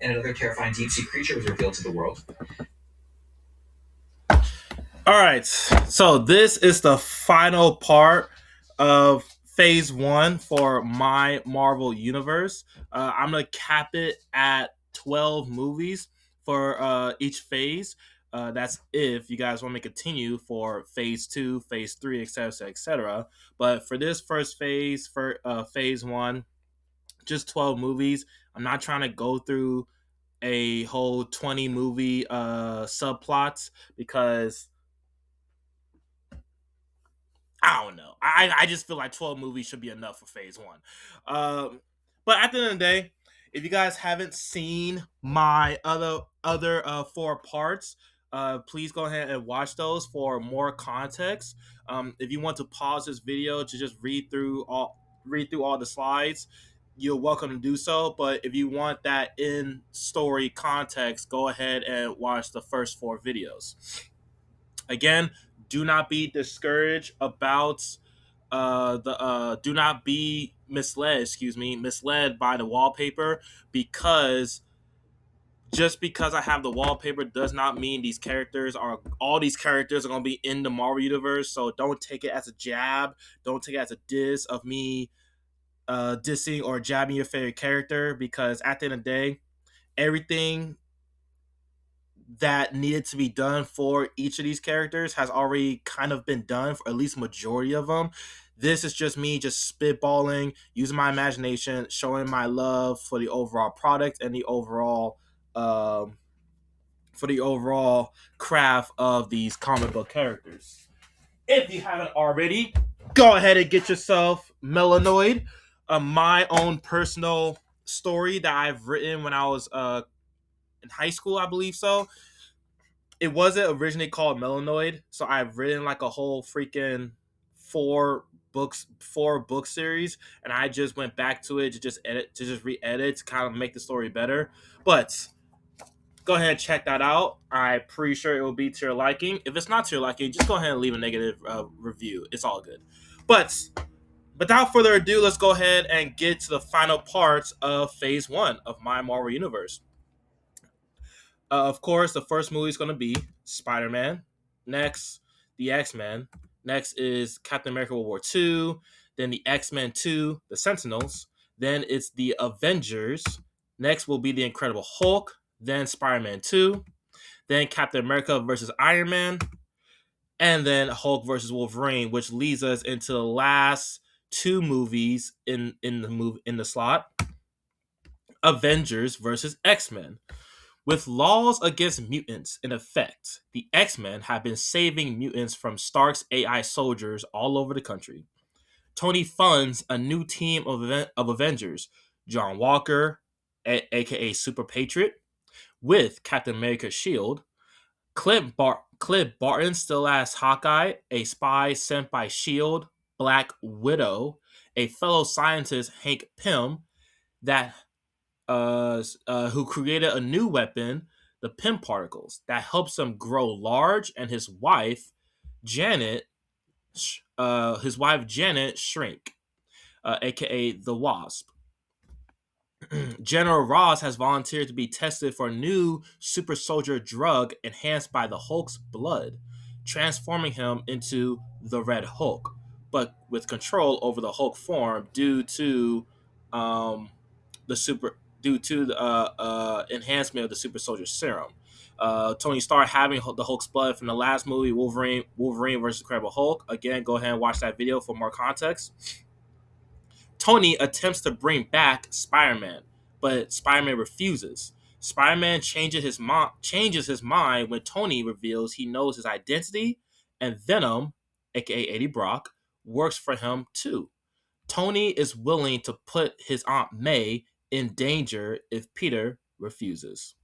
and another terrifying deep-sea creature was revealed to the world. All right, so this is the final part of phase one for my Marvel universe. I'm gonna cap it at 12 movies for each phase. That's if you guys want me to continue for phase two, phase three, etc., etc. But for this first phase, for phase one, just 12 movies. I'm not trying to go through a whole 20 movie subplots because I don't know. I just feel like 12 movies should be enough for phase one. But at the end of the day, if you guys haven't seen my other four parts, please go ahead and watch those for more context. If you want to pause this video to just read through all the slides, you're welcome to do so. But if you want that in story context, go ahead and watch the first four videos. Again, do not be discouraged about the do not be misled by the wallpaper, because just because I have the wallpaper does not mean all these characters are going to be in the Marvel universe. So don't take it as a jab, don't take it as a diss of me dissing or jabbing your favorite character, because at the end of the day, everything that needed to be done for each of these characters has already kind of been done for at least majority of them. This is just me just spitballing, using my imagination, showing my love for the overall product and um, the overall craft of these comic book characters. If you haven't already, go ahead and get yourself Melanoid, my own personal story that I've written when I was in high school, I believe so. It wasn't originally called Melanoid, so I've written like a whole freaking four book series, and I just went back to it to just re-edit to kind of make the story better. But go ahead and check that out. I'm pretty sure it will be to your liking. If it's not to your liking, just go ahead and leave a negative review. It's all good. But without further ado, let's go ahead and get to the final parts of phase one of my Marvel universe. Of course, the first movie is going to be Spider Man. Next, the X Men. Next is Captain America World War II. Then the X Men 2, the Sentinels. Then it's the Avengers. Next will be the Incredible Hulk. Then Spider Man 2. Then Captain America versus Iron Man. And then Hulk versus Wolverine, which leads us into the last two movies in the slot. Avengers versus X Men. With laws against mutants in effect, the X-Men have been saving mutants from Stark's AI soldiers all over the country. Tony funds a new team of Avengers: John Walker, aka Super Patriot, with Captain America's shield; Clint Barton, still as Hawkeye, a spy sent by shield; Black Widow, a fellow scientist, Hank Pym, that who created a new weapon, the Pym particles, that helps him grow large, and Janet, his wife Janet, shrink, aka the Wasp. General Ross has volunteered to be tested for a new super soldier drug enhanced by the Hulk's blood, transforming him into the Red Hulk, but with control over the Hulk form um, due to the enhancement of the super soldier serum. Tony Stark having the Hulk's blood from the last movie, Wolverine versus Incredible Hulk. Again, go ahead and watch that video for more context. Tony attempts to bring back Spider-Man, but Spider-Man refuses. Spider-Man changes his mind when Tony reveals he knows his identity, and Venom, aka Eddie Brock, works for him too. Tony is willing to put his Aunt May in danger if Peter refuses.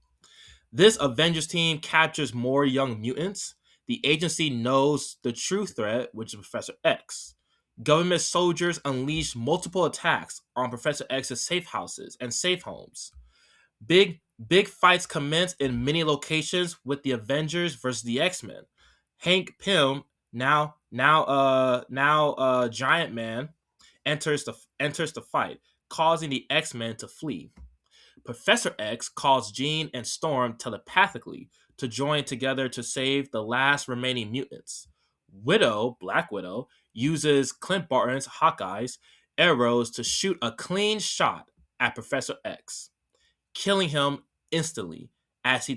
This Avengers team captures more young mutants. The agency knows the true threat, which is Professor X. Government soldiers unleash multiple attacks on Professor X's safe houses and safe homes. Big fights commence in many locations with the Avengers versus the X-Men. Hank Pym, now Giant Man, enters the fight, causing the X-Men to flee. Professor X calls Jean and Storm telepathically to join together to save the last remaining mutants. Widow, Black Widow, uses Clint Barton's Hawkeye's arrows to shoot a clean shot at Professor X, killing him instantly as he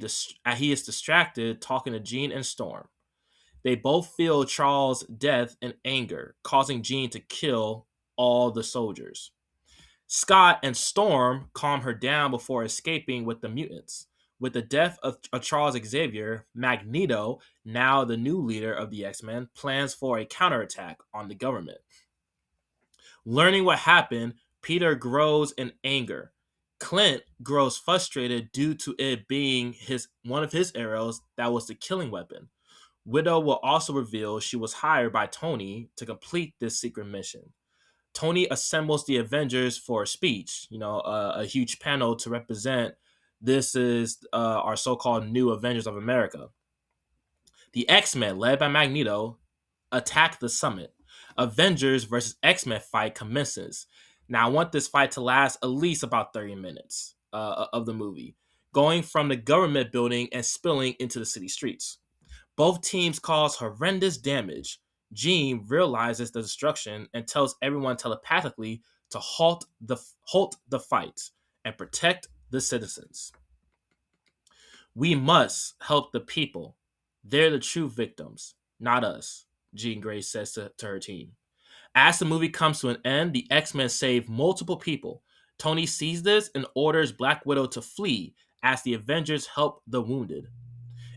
is distracted talking to Jean and Storm. They both feel Charles' death and anger, causing Jean to kill all the soldiers. Scott and Storm calm her down before escaping with the mutants. With the death of Charles Xavier, Magneto, now the new leader of the X-Men, plans for a counterattack on the government. Learning what happened, Peter grows in anger. Clint grows frustrated due to it being one of his arrows that was the killing weapon. Widow will also reveal she was hired by Tony to complete this secret mission. Tony assembles the Avengers for a speech, a huge panel to represent this is our so-called new Avengers of America. The X-Men, led by Magneto, attack the summit. Avengers versus X-Men fight commences. Now, I want this fight to last at least about 30 minutes of the movie, going from the government building and spilling into the city streets. Both teams cause horrendous damage. Jean realizes the destruction and tells everyone telepathically to halt the fight and protect the citizens. We must help the people. They're the true victims, not us, Jean Grey says to her team. As the movie comes to an end, the X-Men save multiple people. Tony sees this and orders Black Widow to flee as the Avengers help the wounded.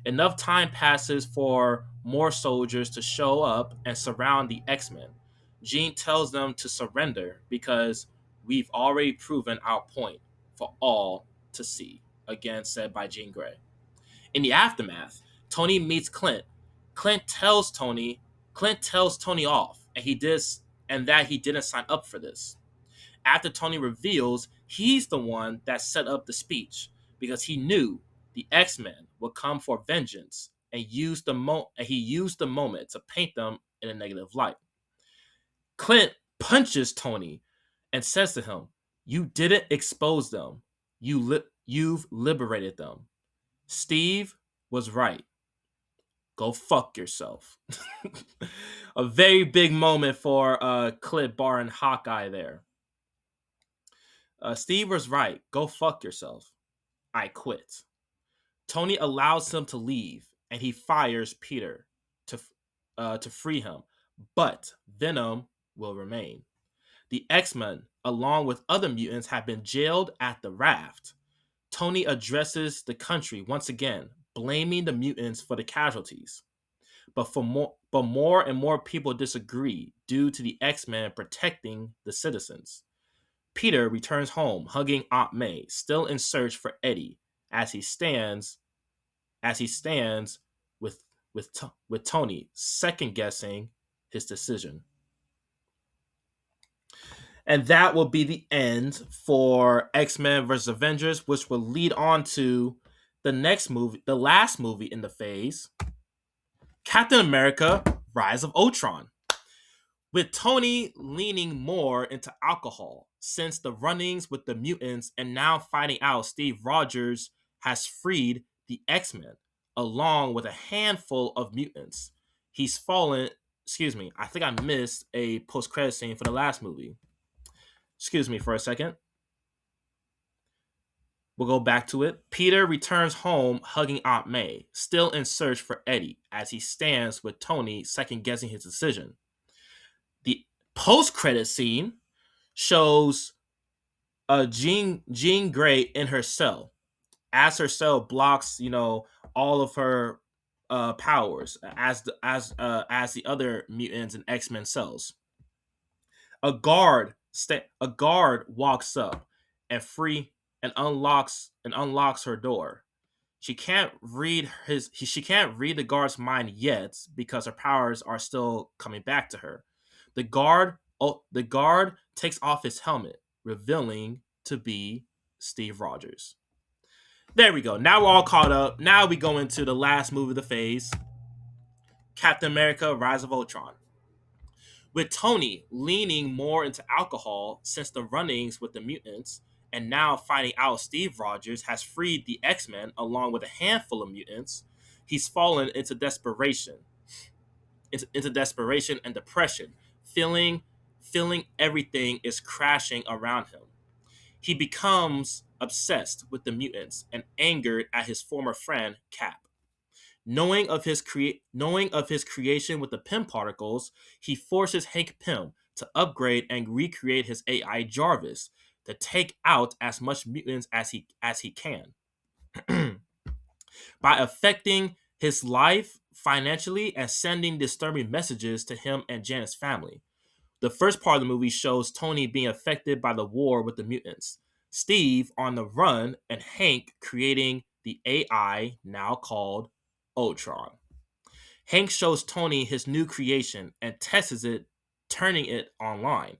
Enough time passes for more soldiers to show up and surround the X-Men. Jean tells them to surrender because we've already proven our point for all to see. Again, said by Jean Grey. In the aftermath, Tony meets Clint. Clint tells Tony off, and that he didn't sign up for this. After Tony reveals he's the one that set up the speech because he knew the X-Men would come for vengeance and he used the moment to paint them in a negative light. Clint punches Tony and says to him, "You didn't expose them. You've liberated them. Steve was right. Go fuck yourself." A very big moment for Clint Barton Hawkeye there. Steve was right. Go fuck yourself. I quit. Tony allows him to leave, and he fires Peter to free him. But Venom will remain. The X-Men, along with other mutants, have been jailed at the raft. Tony addresses the country once again, blaming the mutants for the casualties. But more and more people disagree due to the X-Men protecting the citizens. Peter returns home, hugging Aunt May, still in search for Eddie, as he stands with Tony, second guessing his decision. And that will be the end for X-Men vs. Avengers, which will lead on to the next movie, the last movie in the phase, Captain America: Rise of Ultron. With Tony leaning more into alcohol since the run-ins with the mutants and now finding out Steve Rogers has freed the X-Men along with a handful of mutants. He's fallen. Excuse me, I think I missed a post-credit scene for the last movie. Excuse me for a second. We'll go back to it. Peter returns home hugging Aunt May, still in search for Eddie, as he stands with Tony second-guessing his decision. The post-credit scene shows Jean Grey in her cell, as her cell blocks, all of her powers, as the other mutants and X-Men cells. A guard walks up and unlocks her door. She can't read the guard's mind yet because her powers are still coming back to her. The guard takes off his helmet, revealing to be Steve Rogers. There we go. Now we're all caught up. Now we go into the last movie of the phase, Captain America: Rise of Ultron. With Tony leaning more into alcohol since the run-ins with the mutants and now finding out Steve Rogers has freed the X-Men along with a handful of mutants, he's fallen into desperation and depression, feeling feeling everything is crashing around him. He becomes obsessed with the mutants and angered at his former friend Cap. Knowing of his creation with the Pym particles, he forces Hank Pym to upgrade and recreate his AI Jarvis to take out as much mutants as he can. By affecting his life financially and sending disturbing messages to him and Janet's family. The first part of the movie shows Tony being affected by the war with the mutants, Steve on the run, and Hank creating the AI now called Ultron. Hank shows Tony his new creation and tests it, turning it online.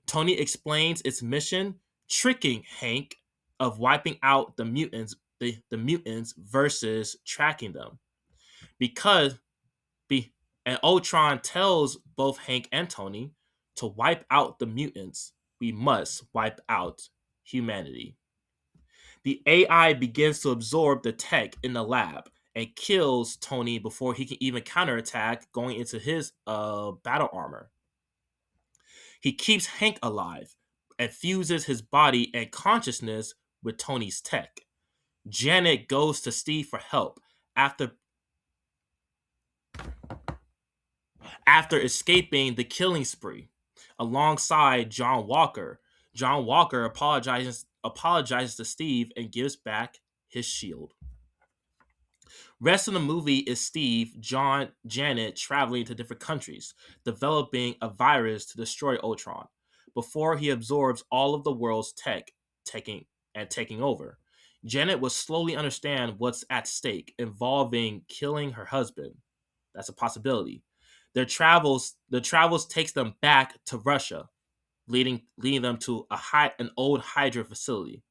Tony explains its mission, tricking Hank of wiping out the mutants versus tracking them. Because be and Ultron tells both Hank and Tony to wipe out the mutants, we must wipe out humanity. The AI begins to absorb the tech in the lab and kills Tony before he can even counterattack going into his battle armor. He keeps Hank alive and fuses his body and consciousness with Tony's tech. Janet goes to Steve for help after escaping the killing spree alongside John Walker. John Walker apologizes to Steve and gives back his shield. Rest of the movie is Steve, John, Janet traveling to different countries, developing a virus to destroy Ultron before he absorbs all of the world's tech, taking over. Janet will slowly understand what's at stake, involving killing her husband. That's a possibility. The travels takes them back to Russia, leading them to an old Hydra facility,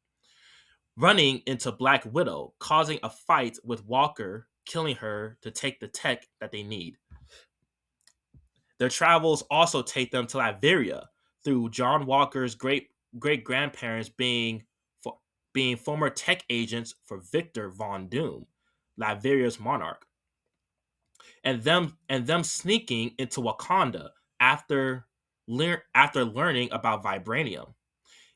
running into Black Widow, causing a fight with Walker, killing her to take the tech that they need. Their travels also take them to Latveria through John Walker's great grandparents being former tech agents for Victor Von Doom, Latveria's monarch, and them sneaking into Wakanda after learning about vibranium.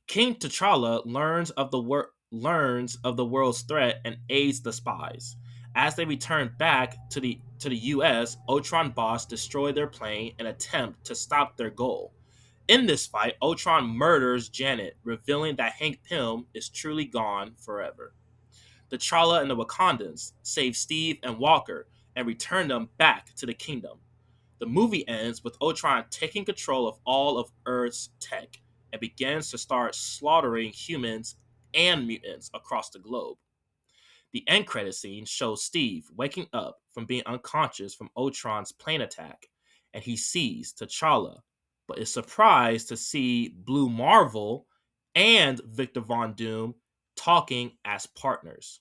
King T'Challa learns of the world's threat and aids the spies. As they return back to the U.S., Ultron boss destroy their plane and attempt to stop their goal. In this fight, Ultron murders Janet, revealing that Hank Pym is truly gone forever. T'Challa and the Wakandans save Steve and Walker and return them back to the kingdom. The movie ends with Ultron taking control of all of Earth's tech and begins to start slaughtering humans and mutants across the globe. The end credit scene shows Steve waking up from being unconscious from Ultron's plane attack, and he sees T'Challa, but is surprised to see Blue Marvel and Victor Von Doom talking as partners.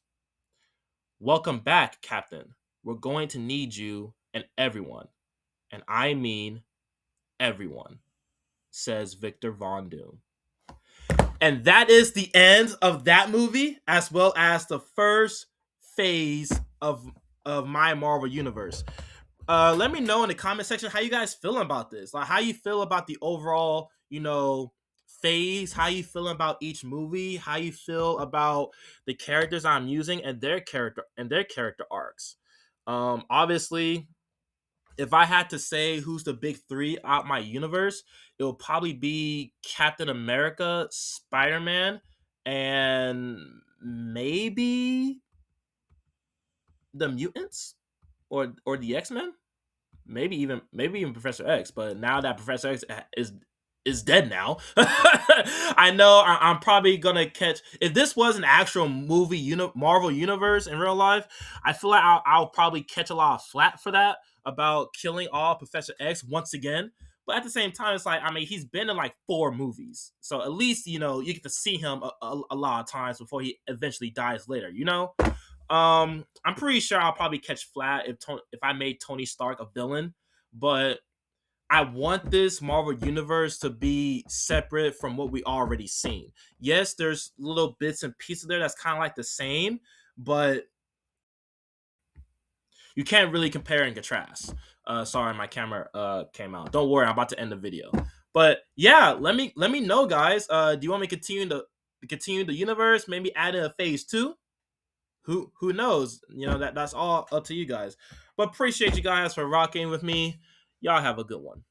Welcome back, Captain. We're going to need you and everyone, and I mean everyone, says Victor Von Doom. And that is the end of that movie, as well as the first phase of my Marvel universe. Let me know in the comment section how you guys feeling about this. Like, how you feel about the overall, phase. How you feeling about each movie? How you feel about the characters I'm using and their character arcs. Obviously, if I had to say who's the big three out my universe, it would probably be Captain America, Spider-Man, and maybe the mutants or the X-Men. Maybe even Professor X. But now that Professor X is dead now, I know I'm probably gonna catch. If this was an actual movie, Marvel universe in real life, I feel like I'll probably catch a lot of flack for that about killing all Professor X once again. But at the same time, it's like, I mean, he's been in like 4 movies, so at least you get to see him a lot of times before he eventually dies later. I'm pretty sure I'll probably catch flat if I made Tony Stark a villain, but I want this Marvel universe to be separate from what we already seen. Yes, there's little bits and pieces there that's kind of like the same, but you can't really compare and contrast. Sorry, my camera came out. Don't worry, I'm about to end the video. But yeah, let me know, guys. Do you want me to continue the universe? Maybe add in a phase two. Who knows? You know that's all up to you guys. But appreciate you guys for rocking with me. Y'all have a good one.